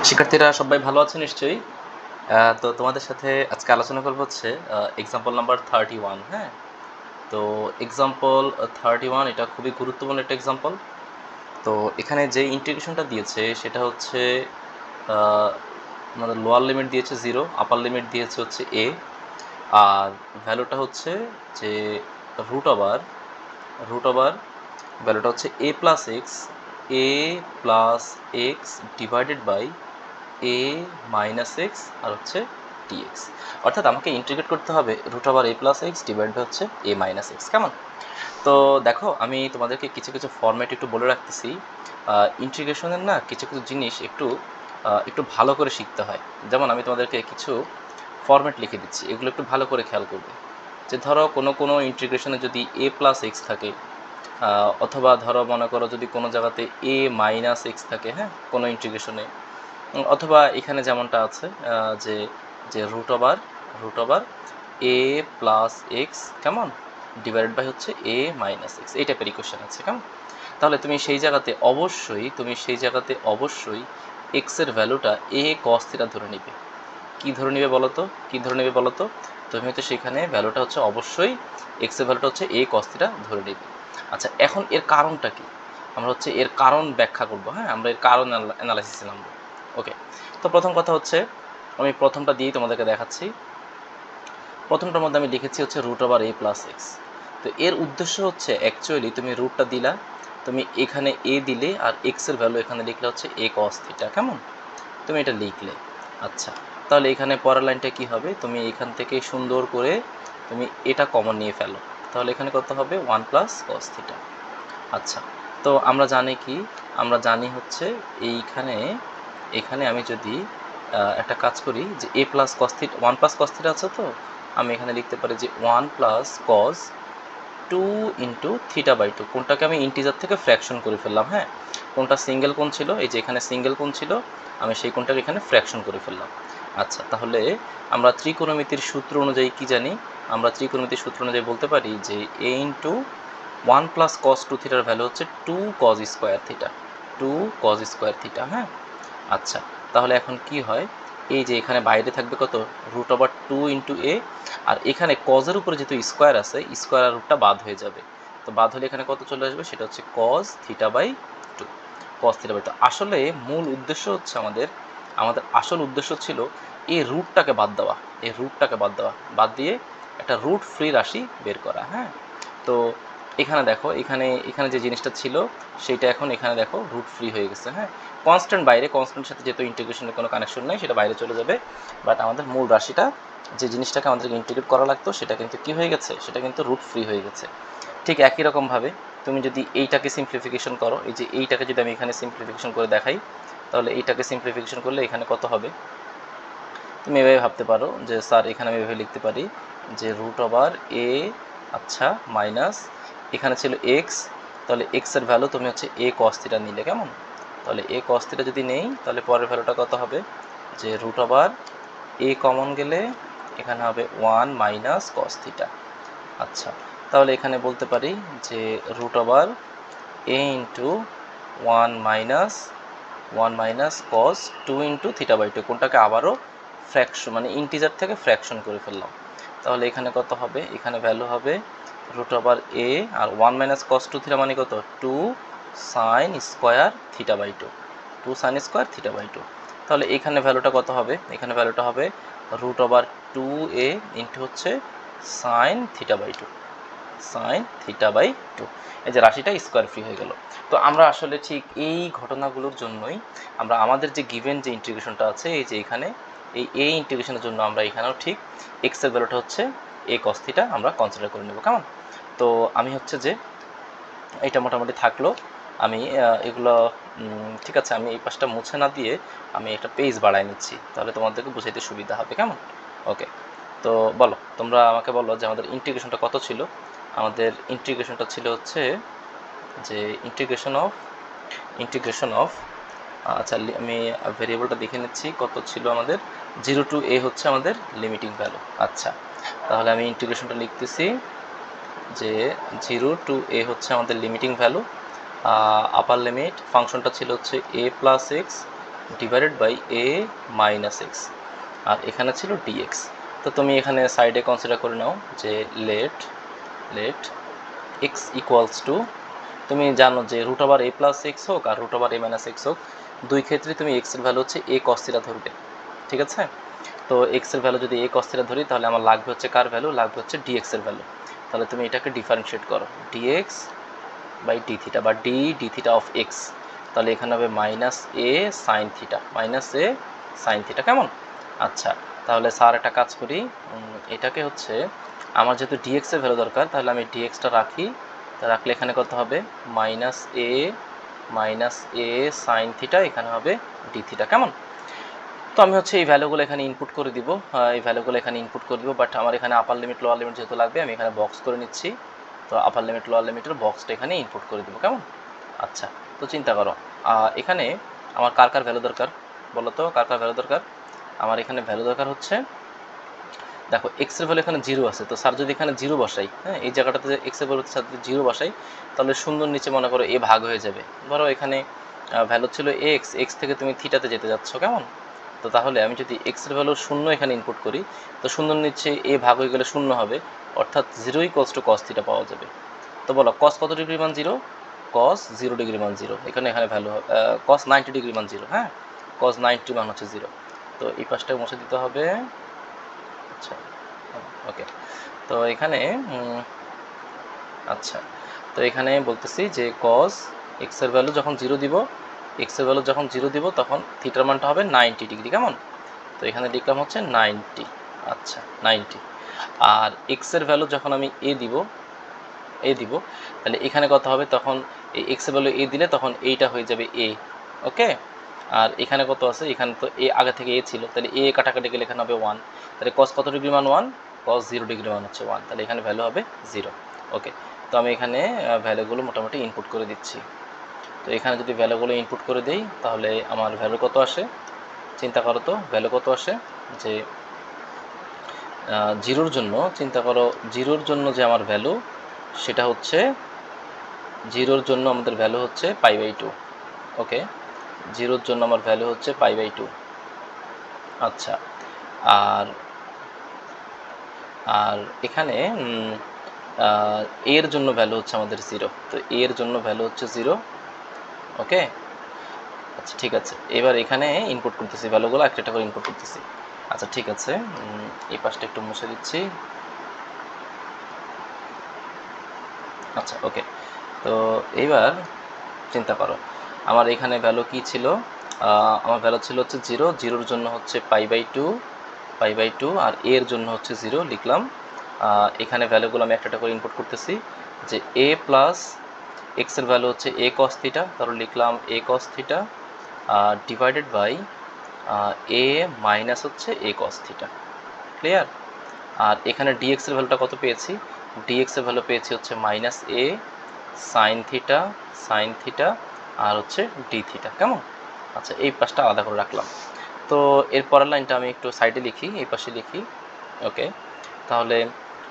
শিক্ষার্থীরা সবাই ভালো আছে নিশ্চয়ই। তো তোমাদের সাথে আজকে আলোচনা করব হচ্ছে এক্সাম্পল নাম্বার 31। হ্যাঁ, তো এক্সাম্পল 31 এটা খুবই গুরুত্বপূর্ণ একটা এক্সাম্পল। তো এখানে যে ইন্টিগ্রেশনটা দিয়েছে সেটা হচ্ছে আমাদের লোয়ার লিমিট দিয়েছে 0, আপার লিমিট দিয়েছে হচ্ছে a, আর ভ্যালুটা হচ্ছে যে রুট ওভার রুট ওভার ভ্যালুটা হচ্ছে a plus x divided by a minus x আর হচ্ছে dx। অর্থাৎ আমাকে ইন্টিগ্রেট করতে হবে root over a plus x divide by হচ্ছে a মাইনাস এক্স। কেমন? তো দেখো, আমি তোমাদেরকে কিছু কিছু ফর্ম্যাট একটু বলে রাখতেছি। ইন্টিগ্রেশনের না কিছু কিছু জিনিস একটু ভালো করে শিখতে হয়। যেমন আমি তোমাদেরকে কিছু ফর্ম্যাট লিখে দিচ্ছি, এগুলো একটু ভালো করে খেয়াল করবে। যে ধরো কোনো ইন্টিগ্রেশনে যদি a প্লাস এক্স থাকে, অথবা ধরো মনে করো যদি কোনো জায়গাতে a মাইনাস এক্স থাকে, হ্যাঁ, কোনো ইন্টিগ্রেশনে, অথবা এখানে যেমনটা আছে যে যে রুট ওভার এ প্লাস এক্স কেমন ডিভাইডেড বাই হচ্ছে এ মাইনাস এক্স, এই টাইপের ইকুয়েশন আছে কেমন। তাহলে তুমি সেই জায়গাতে অবশ্যই এক্সের ভ্যালুটা এ কস থিটা ধরে নিবে। কী ধরে নিবে বলো তো, তুমি হচ্ছে সেখানে ভ্যালুটা হচ্ছে অবশ্যই এক্সের ভ্যালুটা হচ্ছে এ কস থিটা ধরে নিবে। আচ্ছা, এখন এর কারণটা কি? আমরা হচ্ছে এর কারণ ব্যাখ্যা করব। হ্যাঁ, আমরা এর কারণ অ্যানালাইসিসে নামবো। ওকে, তো প্রথম কথা হচ্ছে আমি প্রথমটা দিয়েই তোমাদেরকে দেখাচ্ছি। প্রথমটার মধ্যে আমি লিখেছি হচ্ছে root over a plus x. তো এর উদ্দেশ্য হচ্ছে অ্যাকচুয়ালি তুমি রুটটা দিলা, তুমি এখানে a দিলে, আর এক্সের ভ্যালু এখানে লিখলে হচ্ছে a cos থিটা। কেমন? তুমি এটা লিখলে। আচ্ছা, তাহলে এখানে পরের লাইনটা কি হবে? তুমি এখান থেকে সুন্দর করে তুমি এটা কমন নিয়ে ফেলো। তাহলে এখানে কত হবে? 1 প্লাস cos থিটা। আচ্ছা, তো আমরা জানি হচ্ছে এইখানে এখানে আমি যদি একটা কাজ করি যে a plus cos theta, 1 plus cos theta আছে, তো আমি এখানে লিখতে পারি যে 1 plus cos 2 into theta by 2। কোনটাকে আমি ইন্টিজার থেকে ফ্র্যাকশন করে ফেললাম। হ্যাঁ, কোনটা সিঙ্গেল কোণ ছিল, এই যে এখানে সিঙ্গেল কোণ ছিল, আমি সেই কোণটাকে এখানে ফ্র্যাকশন করে ফেললাম। আচ্ছা, তাহলে আমরা ত্রিকোণমিতির সূত্র অনুযায়ী কি জানি? আমরা ত্রিকোণমিতির সূত্র অনুযায়ী বলতে পারি যে a ইন্টু 1 প্লাস কস 2 থিটার ভ্যালু হচ্ছে 2 কস স্কোয়ার থিটা, 2 কস স্কোয়ার থিটা। হ্যাঁ, আচ্ছা, তাহলে এখন কি হয়? এই যে এখানে বাইরে থাকবে কত? রুট ওভার 2 ইন্টু এ, আর এখানে কজের উপরে যেহেতু স্কোয়ার আছে, স্কোয়ার আর রুটটা বাদ হয়ে যাবে। তো বাদ হলে এখানে কত চলে আসবে? সেটা হচ্ছে cos theta by 2। Cos theta by 2। আসলে মূল উদ্দেশ্য হচ্ছে আমাদের আসল উদ্দেশ্য ছিল এই রুটটাকে বাদ দিয়ে একটা রুট ফ্রি রাশি বের করা। হ্যাঁ, তো এখানে দেখো, এখানে যে জিনিসটা ছিল সেইটা এখন এখানে দেখো রুট ফ্রি হয়ে গেছে। হ্যাঁ, কনস্ট্যান্ট বাইরে, কনস্ট্যান্টের সাথে যেহেতু ইন্টিগ্রেশনের কোনো কানেকশন নেই, সেটা বাইরে চলে যাবে। বাট আমাদের মূল রাশিটা, যে জিনিসটাকে আমাদেরকে ইন্টিগ্রেট করা লাগতো, সেটা কিন্তু কী হয়ে গেছে? সেটা কিন্তু রুট ফ্রি হয়ে গেছে। ঠিক একই রকমভাবে তুমি যদি এইটাকে সিম্পলিফিকেশন করো, এই যে এইটাকে যদি আমি এখানে সিম্পলিফিকেশন করে দেখাই, তাহলে এইটাকে সিম্পলিফিকেশন করলে এখানে কত হবে? তুমি এভাবে ভাবতে পারো যে স্যার এখানে আমি এভাবে লিখতে পারি যে রুট ওভার এ, আচ্ছা, মাইনাস এখানে ছিল এক্স, তাহলে এক্সের ভ্যালু তুমি হচ্ছে এ কস থিটা নিলে। কেমন? তাহলে এ কস থিটা যদি নেই, তাহলে পরের ভ্যালুটা কত হবে? যে রুট ওভার এ কমন গেলে এখানে হবে 1 মাইনাস কস থিটা। আচ্ছা, তাহলে এখানে বলতে পারি যে root over a into 1 minus cos 2 into theta by 2, কোনটাকে আবারও ফ্র্যাকশন মানে ইন্টিজার থেকে ফ্র্যাকশন করে ফেললাম। তাহলে এখানে কত হবে? এখানে ভ্যালু হবে রুট ওভার এ, আর 1 মাইনাস কস 2 থিটা মানে কত? 2 sine square theta by 2, 2 sine square theta by 2। তাহলে এখানে ভ্যালুটা কত হবে? এখানে ভ্যালুটা হবে রুট ওভার 2a ইন্টু হচ্ছে sine theta by 2, sine theta by 2। এই যে রাশিটা স্কোয়ার ফ্রি হয়ে গেল। তো আমরা আসলে ঠিক এই ঘটনাগুলোর জন্যই আমরা আমাদের যে গিভেন যে ইন্টিগ্রেশনটা আছে, এই যে এখানে এই ইন্টিগ্রেশনের জন্য আমরা এখানেও ঠিক এক্সের ভ্যালুটা হচ্ছে এ কস থিটা আমরা কনসিডার করে নেব। কেমন? তো আমি হচ্ছে যে এটা মোটামুটি থাকলো। আমি এগুলো ঠিক আছে, আমি এই পাশটা মুছে না দিয়ে আমি একটা পেজ বাড়ায় নিচ্ছি, তাহলে তোমাদেরকে বুঝাইতে সুবিধা হবে। কেমন? ওকে, তো বলো, তোমরা আমাকে বলো যে আমাদের ইন্টিগ্রেশনটা কত ছিল? আমাদের ইন্টিগ্রেশনটা ছিল হচ্ছে যে ইন্টিগ্রেশন অফ আচ্ছা, আমি ভেরিয়েবলটা দেখে নিচ্ছি কত ছিল আমাদের। 0 টু a হচ্ছে আমাদের লিমিটিং ভ্যালু। আচ্ছা, তাহলে আমি ইন্টিগ্রেশনটা লিখতেছি যে 0 টু a হচ্ছে আমাদের লিমিটিং ভ্যালু। আপার লিমিট ফাংশনটা ছিল হচ্ছে a plus x divided by a minus x, আর এখানে ছিল ডিএক্স। তো তুমি এখানে সাইডে কনসিডার করে নাও যে লেট এক্স ইকুয়ালস টু, তুমি জানো যে রুট ওভার এ প্লাস এক্স হোক আর রুট ওভার এ মাইনাস এক্স হোক, দুই ক্ষেত্রে তুমি এক্সের ভ্যালু হচ্ছে এ কস থিটা ধরবে, ঠিক আছে? তো এক্সের ভ্যালু যদি এ কস থিটা ধরি তাহলে আমার লাগবে হচ্ছে কার ভ্যালু, লাগবে হচ্ছে ডিএক্সের ভ্যালু। তাহলে তুমি এটাকে ডিফারেন্সিয়েট করো, ডিএক্স বাই ডি থিটা বা ডি থিটা অফ এক্স, তাহলে এখানে হবে মাইনাস এ সাইন থিটা, মাইনাস এ সাইন থিটা, কেমন? আচ্ছা, তাহলে স্যার একটা কাজ করি, এটাকে হচ্ছে আমার যেহেতু ডিএক্সের ভ্যালু দরকার, তাহলে আমি ডিএক্সটা রাখি, তা রাখলে এখানে কত হবে মাইনাস এ সাইন থিটা, এখানে হবে ডি থিটা, কেমন? তো আমি হচ্ছে এই ভ্যালুগুলো এখানে ইনপুট করে দিব, বাট আমার এখানে আপার লিমিট লোয়ার লিমিট যেহেতু লাগবে আমি এখানে বক্স করে নিচ্ছি। তো আপার লিমিট লোয়ার লিমিটের বক্সটা এখানে ইনপুট করে দিব, কেমন? আচ্ছা, তো চিন্তা করো এখানে আমার কার কার ভ্যালু দরকার বলো তো, কার কার ভ্যালু দরকার? আমার এখানে ভ্যালু দরকার হচ্ছে, দেখো এক্সের ভ্যালু এখানে জিরো আছে, তো স্যার যদি এখানে জিরো বসাই, হ্যাঁ এই জায়গাটাতে এক্সের ভ্যালু স্যার যদি জিরো বসাই তাহলে সুন্দর নিচে মনে করো এ ভাগ হয়ে যাবে। ধরো এখানে ভ্যালু ছিল এক্স থেকে তুমি থিটাতে যেতে যাচ্ছ, কেমন? তো তাহলে আমি যদি এক্সের ভ্যালু শূন্য এখানে ইনপুট করি, তো শূন্য নিচে এ ভাগ হয়ে গেলে শূন্য হবে, অর্থাৎ zero equals to cos theta পাওয়া যাবে। তো বলো কস কত ডিগ্রি মান জিরো? কস 0 ডিগ্রি মান জিরো, এখানে ভ্যালু কস 90 ডিগ্রি মান জিরো, হ্যাঁ কস 90 মান হচ্ছে জিরো। তো এই পাশটা মুছে দিতে হবে। আচ্ছা, ওকে। তো এখানে আচ্ছা, তো এখানে বলতেছি যে কস এক্সের ভ্যালু যখন জিরো দিব তখন থিটার মানটা হবে 90 ডিগ্রি, কেমন? তো এখানে লিখলাম হচ্ছে 90, আচ্ছা 90। আর এক্সের ভ্যালু যখন আমি এ দিব তাহলে এখানে কত হবে, তখন এই এক্সের ভ্যালু এ দিলে তখন এইটা হয়ে যাবে এ, ওকে। আর এখানে কত আছে, এখানে তো এ আগে থেকে এ ছিল, তাহলে এ কাটাকাটি গেলে এখানে হবে 1, তাহলে কস কত ডিগ্রি মান 1, কস 0 ডিগ্রি মান হচ্ছে 1, তাহলে এখানে ভ্যালু হবে 0, ওকে। তো আমি এখানে ভ্যালুগুলো মোটামুটি ইনপুট করে দিচ্ছি। তো এখানে যদি ভ্যালুগুলো ইনপুট করে দেই তাহলে আমার ভ্যালু কত আসে, চিন্তা করো তো ভ্যালু কত আসে, যে জিরোর জন্য চিন্তা করো, জিরোর জন্য যে আমার ভ্যালু সেটা হচ্ছে, জিরোর জন্য আমাদের ভ্যালু হচ্ছে π/2, ওকে। জিরোর জন্য আমার ভ্যালু হচ্ছে π/2, আচ্ছা। আর আর এখানে এর জন্য ভ্যালু হচ্ছে আমাদের 0, তো এর জন্য ভ্যালু হচ্ছে 0, ওকে। আচ্ছা ঠিক আছে, এবার এখানে ইনপুট করতেছি ভ্যালুগুলো একটা করে ইনপুট করতেছি। আচ্ছা ঠিক আছে, এই পাশটা একটু মুছে দিচ্ছি। আচ্ছা ওকে। তো এইবার চিন্তা করো আমার এখানে ভ্যালু কি ছিল, আমার ভ্যালু ছিল হচ্ছে 0, জিরোর জন্য হচ্ছে π/2, আর এর জন্য হচ্ছে 0 লিখলাম। এখানে ভ্যালুগুলো আমি একটা করে ইনপুট করতেছি, যে এ প্লাস এক্সের ভ্যালু হচ্ছে এ কস থিটা, তারপর লিখলাম a cos theta divided by a minus হচ্ছে এ কস থিটা, ক্লিয়ার? আর এখানে ডিএক্সের ভ্যালুটা কত পেয়েছি, ডিএক্সের ভ্যালু পেয়েছি হচ্ছে মাইনাস এ সাইন থিটা আর হচ্ছে ডি থিটা, কেমন? আচ্ছা এই পাশটা আলাদা করে রাখলাম। তো এর পরের লাইনটা আমি একটু সাইডে লিখি, এই পাশে লিখি, ওকে। তাহলে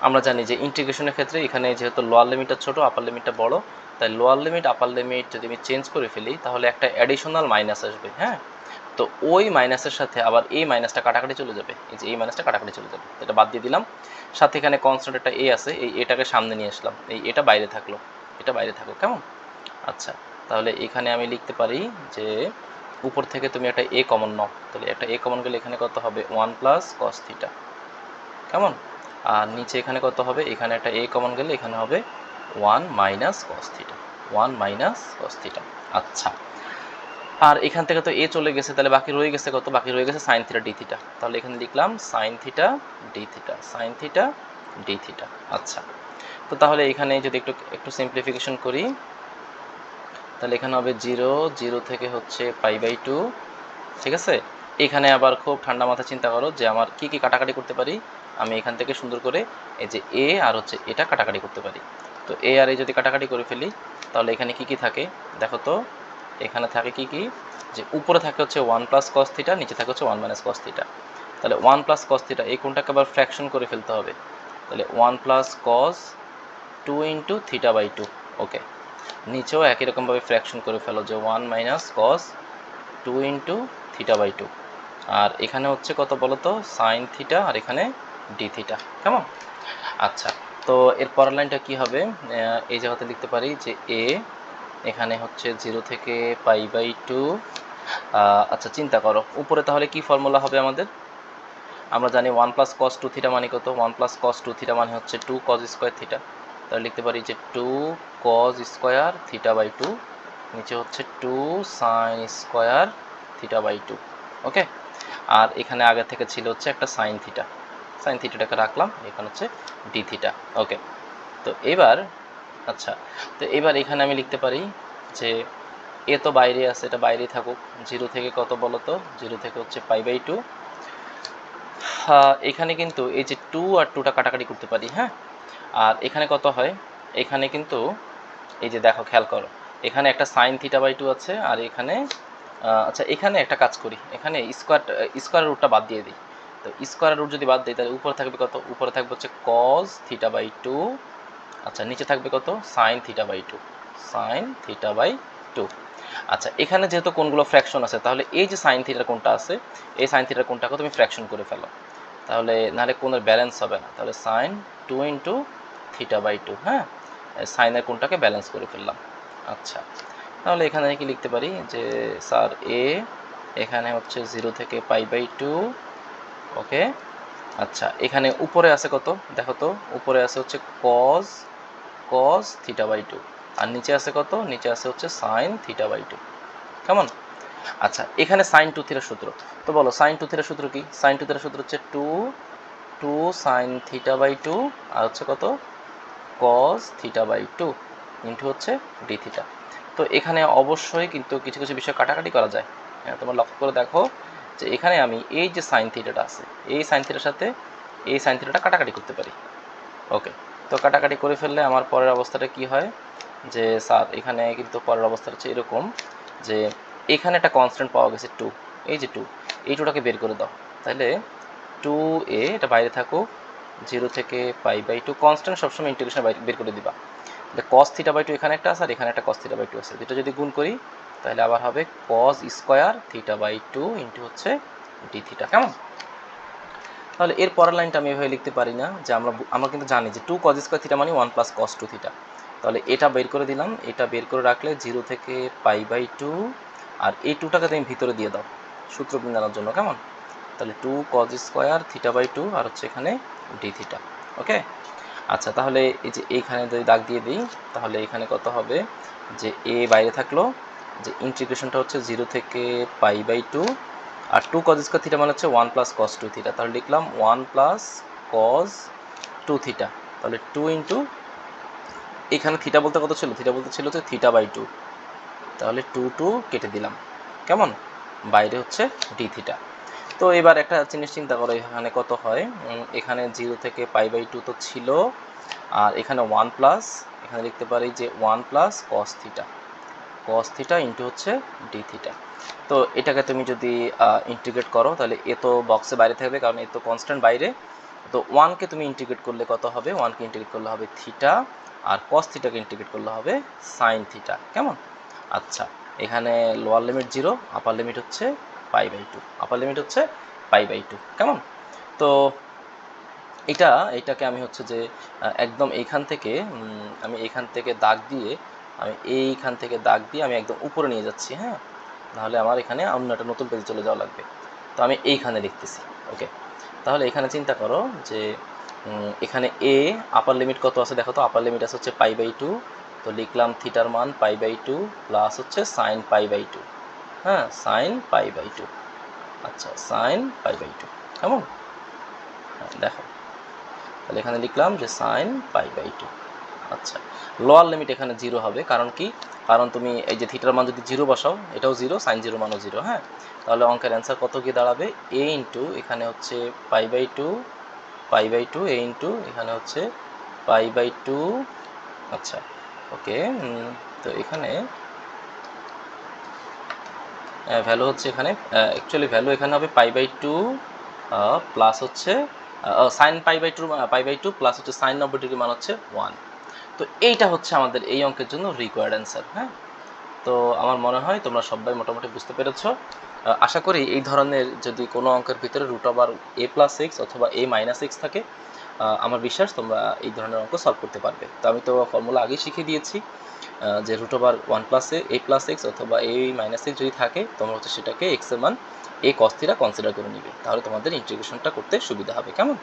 আমরা জানি যে ইন্টিগ্রেশনের ক্ষেত্রে এখানে যেহেতু লোয়ার লিমিটটা ছোটো আপার লিমিটটা বড়, তাই লোয়ার লিমিট আপার লিমিট যদি আমি চেঞ্জ করে ফেলি তাহলে একটা অ্যাডিশনাল মাইনাস আসবে, হ্যাঁ। তো ওই মাইনাসের সাথে আবার এই মাইনাসটা কাটাকাটি চলে যাবে, এই যে এই মাইনাসটা কাটাকাটি চলে যাবে, এটা বাদ দিয়ে দিলাম। সাথে এখানে কনস্ট্যান্ট একটা এ আছে, এই এটাকে সামনে নিয়ে আসলাম, এই এটা বাইরে থাকলো, এটা বাইরে থাকলো, কেমন? আচ্ছা, তাহলে এখানে আমি লিখতে পারি যে উপর থেকে তুমি একটা এ কমন নাও, তাহলে একটা এ কমন গেলে এখানে কত হবে 1 প্লাস কস থিটা, কেমন? আর নিচে এখানে কত হবে, এখানে একটা এ কমন গেলে এখানে হবে 1 মাইনাস কস থিটা, 1 মাইনাস কস থিটা। আচ্ছা, আর এখান থেকে তো এ চলে গেছে, তাহলে বাকি রয়ে গেছে কত, বাকি রয়ে গেছে সাইন থিটা ডি থিটা, তাহলে এখানে লিখলাম sine theta D theta, sine theta D theta. আচ্ছা, তো তাহলে এখানে যদি একটু একটু সিম্পলিফিকেশন করি তাহলে এখানে হবে 0 থেকে হচ্ছে π/2, ঠিক আছে। এখানে আবার খুব ঠান্ডা মাথায় চিন্তা করো যে আমার কি কি কাটাকাটি করতে পারি, আমি এখান থেকে সুন্দর করে এই যে এ আর হচ্ছে এটা কাটাকাটি করতে পারি। তো এ আর এ যদি কাটাকাটি করে ফেলি তাহলে এখানে কি কি থাকে দেখো তো, এখানে থাকে কি কি, যে উপরে থাকে হচ্ছে 1 প্লাস কস থিটা, নিচে থাকে হচ্ছে 1 মাইনাস কস থিটা। তাহলে 1 প্লাস কস থিটা এই কোনটাকে আবার ফ্র্যাকশন করে ফেলতে হবে, তাহলে 1 প্লাস কস 2 ইন্টু থিটা/2, ওকে। নিচেও একই রকমভাবে ফ্র্যাকশন করে ফেলো, যে 1 minus cos 2 into theta by two, আর এখানে হচ্ছে কত বলো তো, সাইন থিটা, আর এখানে ডি থিটা। কেমন? আচ্ছা, তো এর পরের লাইনটা কী হবে, এই জায়গাতে লিখতে পারি যে এ এখানে হচ্ছে 0 থেকে পাই বাই টু। আচ্ছা চিন্তা করো, উপরে তাহলে কি ফর্মুলা হবে আমাদের? আমরা জানি 1 প্লাস কস টু থিটা মানে কত, 1 প্লাস কস টু থিটা মানে হচ্ছে 2 কজ স্কোয়ার থিটা। তাহলে লিখতে পারি যে 2 cos square theta by two, নিচে হচ্ছে 2 sine square theta by two. Okay, আর এখানে আগে থেকে ছিল হচ্ছে একটা সাইন থিটা, সাইন থিটাটাকে রাখলাম, এখানে হচ্ছে ডি থিটা। ওকে, তো এবার আচ্ছা, তো এবার এখানে আমি লিখতে পারি যে এ তো বাইরে আছে, এটা বাইরেই থাকুক, 0 থেকে কত বলো তো, 0 থেকে হচ্ছে পাই বাই টু। এখানে কিন্তু এই যে 2 আর 2টা কাটাকাটি করতে পারি, হ্যাঁ। আর এখানে কত হয়, এখানে কিন্তু এই যে দেখো খেয়াল করো, এখানে একটা সাইন থিটা বাই টু আছে, আর এখানে আচ্ছা এখানে একটা কাজ করি, এখানে স্কোয়ার রুটটা বাদ দিয়ে দিই। তো স্কোয়ার রুট যদি বাদ দিই তাহলে উপরে থাকবে কত, উপরে থাকবে হচ্ছে কজ থিটা বাই টু, আচ্ছা নিচে থাকবে কত, sine theta by two, sine theta by two. আচ্ছা এখানে যেহেতু কোনগুলো ফ্র্যাকশন আছে, তাহলে এই যে সাইন থিটার কোনটা আছে, এই সাইন থিটার কোনটাকে তুমি ফ্র্যাকশন করে ফেলো, তাহলে নাহলে কোনের ব্যালেন্স হবে না। তাহলে sine 2 into theta by two, হ্যাঁ, সাইনের কোনটাকে ব্যালেন্স করে ফেললাম। আচ্ছা, তাহলে এখানে কি লিখতে পারি যে স্যার এ এখানে হচ্ছে 0 থেকে পাই বাই টু। ওকে, আচ্ছা এখানে উপরে আছে কত দেখো তো, উপরে আছে হচ্ছে কজ থিটা বাই টু, আর নিচে আছে কত, নিচে আছে হচ্ছে সাইন থিটা বাই টু। কেমন? আচ্ছা এখানে সাইন টু থিটার সূত্র, তো বলো সাইন টু থিটার সূত্র কি? সাইন টু থিটার সূত্র হচ্ছে two sine theta by two, আর হচ্ছে কত, cos theta by two into হচ্ছে ডি থিটা। তো এখানে অবশ্যই কিন্তু কিছু কিছু বিষয় কাটাকাটি করা যায়, হ্যাঁ তোমরা লক্ষ্য করে দেখো যে এখানে আমি এই যে সাইন থিটাটা আছে, এই সাইন থিটার সাথে এই সাইন থিটাটা কাটাকাটি করতে পারি। ওকে, তো কাটাকাটি করে ফেললে আমার পরের অবস্থাটা কি হয়, যে স্যার এখানে কিন্তু পরের অবস্থাটা হচ্ছে এরকম যে এখানে একটা কনস্ট্যান্ট পাওয়া গেছে 2, এই যে 2, এই 2টাকে বের করে দাও, তাহলে 2a এটা বাইরে থাকুক, 0 থেকে পাই বাই টু, কনস্ট্যান্ট সবসময় ইন্টিগ্রেশন বের করে দিবা। তাহলে কস থিটা বাই টু এখানে একটা আছে, আর এখানে একটা কস থিটা বাই টু আছে, দুটো যদি গুণ করি তাহলে আবার হবে cos square theta by two into হচ্ছে ডি থিটা। কেমন? তাহলে এর পরের লাইনটা আমি এভাবে লিখতে পারি না, যে আমরা কিন্তু জানি যে 2 কজ স্কোয়ার থিটা মানে 1 প্লাস কস টু থিটা। তাহলে এটা বের করে দিলাম, এটা বের করে রাখলে 0 থেকে পাই বাই টু, আর এই 2টাকে তুমি ভিতরে দিয়ে দাও সূত্র বিন্যানোর জন্য। কেমন? তাহলে 2 cos square theta by two, আর হচ্ছে এখানে ডি থিটা। ওকে, আচ্ছা তাহলে এই যে এইখানে যদি দাগ দিয়ে দিই, তাহলে এখানে কত হবে, যে এ বাইরে থাকলো, যে ইন্টিগ্রেশনটা হচ্ছে 0 থেকে পাই বাই টু, আর 2 কজ স্কোয়ার থিটা মানে হচ্ছে 1 প্লাস কস টু থিটা, তাহলে লিখলাম 1 প্লাস কজ টু থিটা, তাহলে 2 ইন্টু এখানে থিটা বলতে কত ছিল, থিটা বলতে ছিল হচ্ছে থিটা বাই টু, তাহলে 2 কেটে দিলাম। কেমন? বাইরে হচ্ছে ডি থিটা। তো এবার একটা জিনিস চিন্তা করো, এখানে কত হয়, এখানে 0 থেকে পাই বাই টু তো ছিল, আর এখানে 1 প্লাস, এখানে লিখতে পারি যে 1 প্লাস কস থিটা ইন্টু হচ্ছে ডি থিটা। তো এটাকে তুমি যদি ইন্টিগ্রেট করো, তাহলে এ তো বক্সে বাইরে থাকবে কারণ এ তো কনস্ট্যান্ট বাইরে। তো 1কে তুমি ইন্টিগ্রেট করলে কত হবে, 1কে ইন্টিগ্রেট করলে হবে থিটা, আর কস থিটাকে ইন্টিগ্রেট করলে হবে সাইন থিটা। কেমন? আচ্ছা এখানে লোয়ার লিমিট 0, আপার লিমিট হচ্ছে pi by two, upper limit হচ্ছে পাই বাই টু। কেমন? তো এটাকে আমি হচ্ছে যে একদম এইখান থেকে আমি এইখান থেকে দাগ দিয়ে, আমি এইখান থেকে দাগ দিয়ে আমি একদম উপরে নিয়ে যাচ্ছি, হ্যাঁ, নাহলে আমার এখানে অন্য একটা নতুন পেজে চলে যাওয়া লাগবে। তো আমি এইখানে লিখতেছি। ওকে, তাহলে এখানে চিন্তা করো যে এখানে এ আপার লিমিট কত আছে দেখো তো, আপার লিমিট আছে হচ্ছে পাই বাই টু, তো লিখলাম থিটার মান পাই বাই টু প্লাস হচ্ছে সাইন পাই বাই টু, হ্যাঁ সাইন পাই বাই টু। আচ্ছা সাইন পাই বাই টু। কেমন? দেখো তাহলে এখানে লিখলাম যে সাইন পাই বাই টু। আচ্ছা লোয়ার লিমিট এখানে 0 হবে, কারণ কি, কারণ তুমি এই যে থিটার মান যদি 0 বসাও, এটাও 0, সাইন 0 মানও 0, হ্যাঁ, তাহলে অঙ্কের অ্যান্সার কত কি দাঁড়াবে, এ ইন্টু এখানে হচ্ছে pi by two a into এখানে হচ্ছে পাই বাই টু। আচ্ছা ওকে, তো এখানে ভ্যালু হচ্ছে এখানে অ্যাকচুয়ালি ভ্যালু এখানে হবে পাই বাই টু প্লাস হচ্ছে sine pi by two plus হচ্ছে সাইন 90 ডিগ্রি মান হচ্ছে 1। তো এইটা হচ্ছে আমাদের এই অঙ্কের জন্য রিকোয়ার্ড অ্যান্সার, হ্যাঁ। তো আমার মনে হয় তোমরা সবাই মোটামুটি বুঝতে পেরেছো। আশা করি এই ধরনের যদি কোনো অঙ্কের ভিতরে রুট ওভার এ প্লাস এক্স অথবা এ মাইনাস এক্স থাকে, আমার বিশ্বাস তোমরা এই ধরনের অঙ্ক সলভ করতে পারবে। তো আমি তো ফর্মুলা আগেই শিখিয়ে দিয়েছি যে রুট ওভার ওয়ান প্লাস এ প্লাস এক্স অথবা এ মাইনাস এক্স যদি থাকে তোমরা হচ্ছে সেটাকে এক্সের মান এ কস থিটা কনসিডার করে নিবে, তাহলে তোমাদের ইন্টিগ্রেশনটা করতে সুবিধা হবে। কেমন?